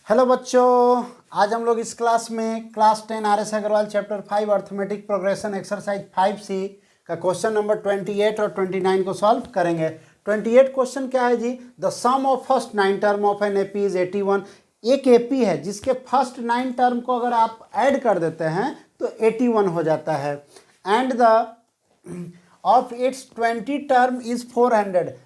Hello बच्चों, आज हम लोग इस क्लास में class 10 RS Agarwal chapter 5 arithmetic progression exercise 5C का क्वेश्चन नंबर 28 और 29 को सॉल्व करेंगे। 28 क्वेश्चन क्या है जी? The sum of first 9 term of an AP is 81। एक एपी है जिसके फर्स्ट 9 टर्म को अगर आप ऐड कर देते हैं तो 81 हो जाता है। And the of its 20 term is 400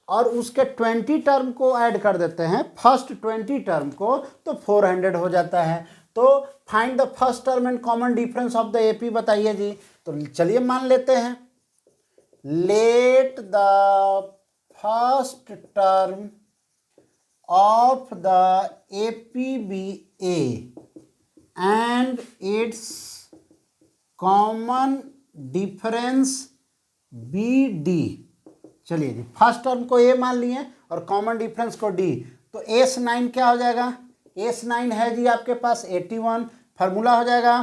और उसके 20 टर्म को ऐड कर देते हैं, फर्स्ट 20 टर्म को, तो 400 हो जाता है। तो find the first term and common difference of the AP बताइए जी। तो चलिए मान लेते हैं, let the first term of the AP be A and its common difference be D. चलिए जी, फर्स्ट टर्म को ए मान लिए और कॉमन डिफरेंस को डी। तो S9 क्या हो जाएगा? S9 है जी आपके पास 81। फार्मूला हो जाएगा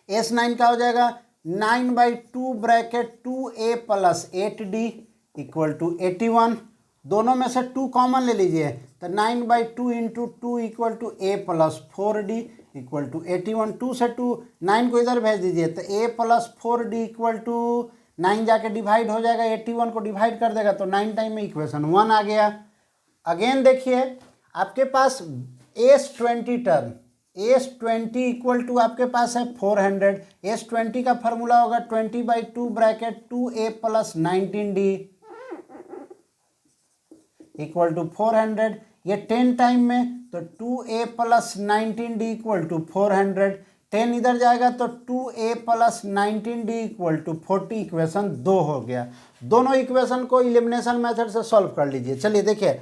S9 क्या हो जाएगा? 9/2 bracket 2a plus 8d equal to 81। दोनों में से 2 कॉमन ले लीजिए, तो 9/2 into 2 equal to a plus 4d equal to 81। 2 से 2 9 को इधर भेज दीजिए, तो a plus 4d equal to 9 जाके डिवाइड हो जाएगा, 81 को डिवाइड कर देगा तो 9 टाइम में इक्वेशन 1 आ गया। अगेन देखिए, आपके पास S20 term, S20 equal to आपके पास है 400। S20 का फार्मूला होगा 20/2 bracket 2a plus 19d equal to 400। ये 10 टाइम में तो 2a plus 19d equal to 400। 10 इधर जाएगा तो 2a plus 19d equal to 40। Equation 2 हो गया। दोनों इक्वेशन को इलिमिनेशन मेथड से सॉल्व कर लीजिए। चलिए देखिए,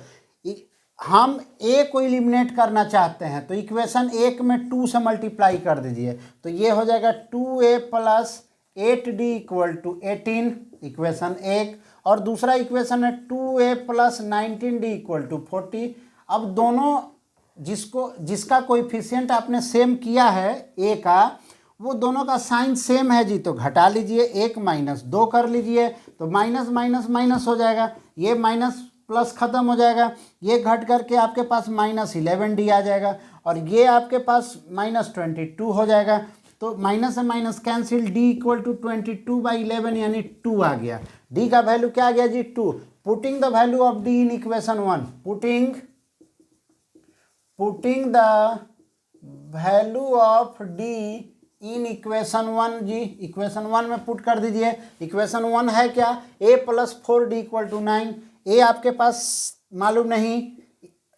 हम a को इलिमिनेट करना चाहते हैं तो इक्वेशन 1 में 2 से मल्टीप्लाई कर दीजिए, तो ये हो जाएगा 2a plus 8d equal to 18 equation 1। और दूसरा इक्वेशन है 2a plus 19d equal to 40। अब दोनों जिसका कोएफिशिएंट आपने सेम किया है a का, वो दोनों का साइन सेम है जी, तो घटा लीजिए, 1 माइनस 2 कर लीजिए, तो माइनस माइनस माइनस हो जाएगा, ये माइनस प्लस खत्म हो जाएगा, ये घट करके आपके पास -11d आ जाएगा और ये आपके पास -22 हो जाएगा। तो माइनस से minus cancel, d equal to 22/11 यानी 2 आ गया। d का वैल्यू क्या आ गया जी? 2। Putting the value of d in equation 1, putting the value of d in equation 1 जी, इक्वेशन 1 में पुट कर दीजिए। इक्वेशन 1 है क्या? a plus 4d equal to 9। a आपके पास मालूम नहीं,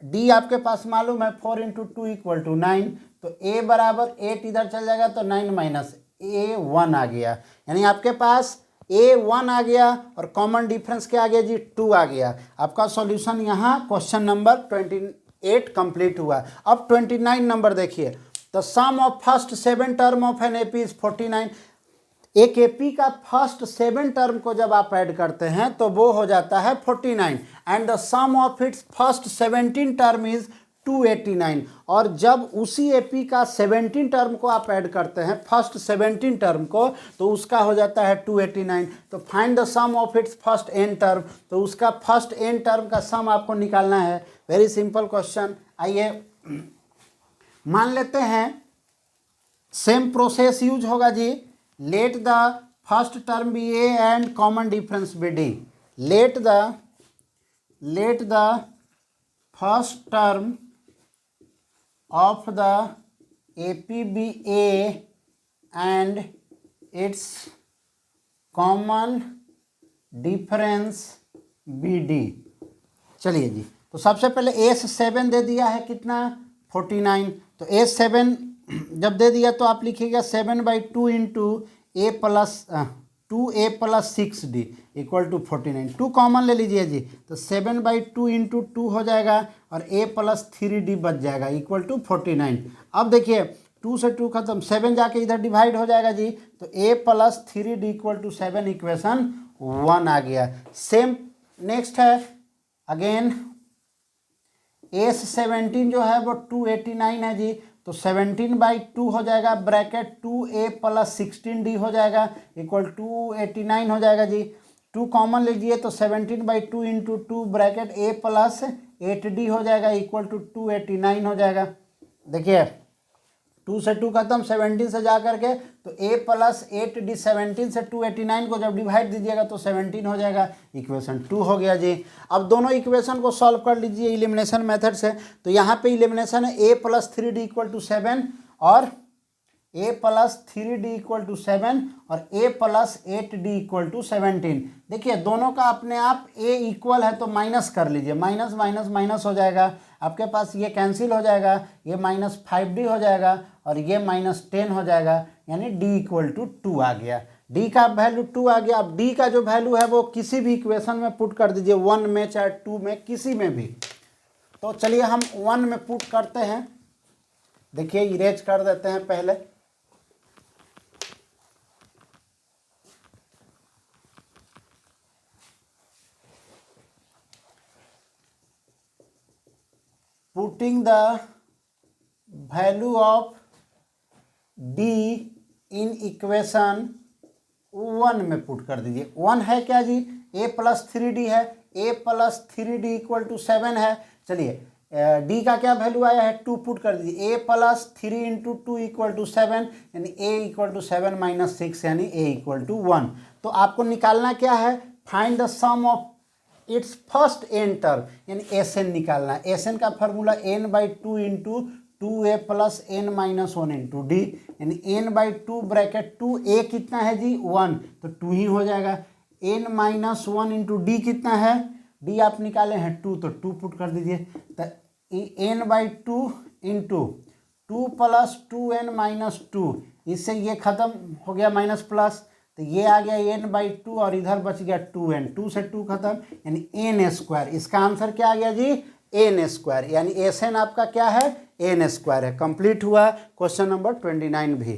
d आपके पास मालूम है, 4 इंटू 2 इक्वल टू 9। तो a बराबर 8 इधर चल जाएगा तो 9 माइनस a 1 आ गया, यानी आपके पास a 1 आ गया और कॉमन डिफरेंस क्या आ गया जी? 2 आ गया। आपका सॉल्यूशन यहाँ क्वेश्चन नंबर 28 कंप्लीट हुआ। अब 29 नंबर देखिए, the sum of first 7 term of an AP is 49। एक एपी का फर्स्ट 7 टर्म को जब आप ऐड करते हैं तो वो हो जाता है 49। And the sum of its first 17 term is 289। और जब उसी एपी का 17 टर्म को आप ऐड करते हैं, फर्स्ट 17 टर्म को, तो उसका हो जाता है 289। तो find the sum of its first n term, तो उसका फर्स्ट n टर्म का सम आपको निकालना है। Very simple question. आइए मान लेते हैं सेम प्रोसेस यूज होगा जी। Let the first term be A and common difference be d. Let the first term of the APBA and its common difference BD। चलिए जी, तो सबसे पहले S7 दे दिया है कितना? 49। तो S7 जब दे दिया तो आप लिखिएगा 7/2 into a plus 2a plus 6d equal to 49। 2 common ले लीजिए जी, तो 7/2 इंटू 2 हो जाएगा और a प्लस 3d बच जाएगा इक्वल टू 49। अब देखिए 2 से 2 खत्म, 7 जाके इधर डिवाइड हो जाएगा जी, तो a plus 3d equal to 7 equation 1 आ गया। सेम नेक्स्ट है, अगेन S17 जो है वो 289 है जी, तो 17/2 हो जाएगा ब्रैकेट 2a प्लस 16d हो जाएगा इक्वल 289 हो जाएगा जी। 2 कॉमन लीजिए तो 17/2 into 2 bracket a plus 8d हो जाएगा इक्वल टू 289 हो जाएगा। देखिए 2 से 2 खत्म, 17 से जा करके, तो a प्लस 8d 17 से 289 को जब डिवाइड दीजिएगा तो 17 हो जाएगा, इक्वेशन 2 हो गया जी। अब दोनों इक्वेशन को सॉल्व कर लीजिए इलिमिनेशन मेथड से। तो यहाँ पे इलिमिनेशन है a plus 3d equal to 7 और a plus 3d equal to 7 और a plus 8d equal to 17। देखिए दोनों का अपने आप a इक्वल है तो माइनस कर लीजिए, माइनस माइनस माइनस हो जाएगा, आपके पास ये कैंसिल हो जाएगा, ये माइनस 5d हो जाएगा और ये माइनस 10 हो जाएगा, यानी d इक्वल टू 2 आ गया। d का वैल्यू 2 आ गया। अब d का जो वैल्यू है वो किसी भी इक्वेशन में पुट कर दीजिए, 1 में चाहे 2 में, किसी में भी। तो चलिए हम 1 में पुट करते हैं। देखिए इरेज कर देते हैं पहले। Putting the value of d in equation 1 में पुट कर दीजिए। 1 है क्या जी, a प्लस 3d है, a plus 3d equal to 7 है। चलिए d का क्या वैल्यू आया है, 2 पुट कर दीजिए, a plus 3 into 2 equal to 7, यानी a इक्वल टू 7 माइनस 6, यानी a इक्वल टू 1। तो आपको निकालना क्या है, find the sum of its first n term, यानी एसएन निकालना है। एसएन का formula n/2 into 2a plus n minus 1 into D, यानी n/2 ब्रैकेट 2a कितना है जी 1, तो 2 ही हो जाएगा। n माइनस 1 इंटू डी कितना है, डी आप निकाले हैं 2, तो 2 पुट कर दीजिए। तो n/2 into 2 plus 2n minus 2, इससे ये खत्म हो गया माइनस प्लस, तो ये आ गया n/2 और इधर बच गया 2n, 2 से 2 खत्म, यानी n²। इसका आंसर क्या आ गया जी, n², यानी एसएन आपका क्या है, n² है। कंप्लीट हुआ क्वेश्चन नंबर 29 भी।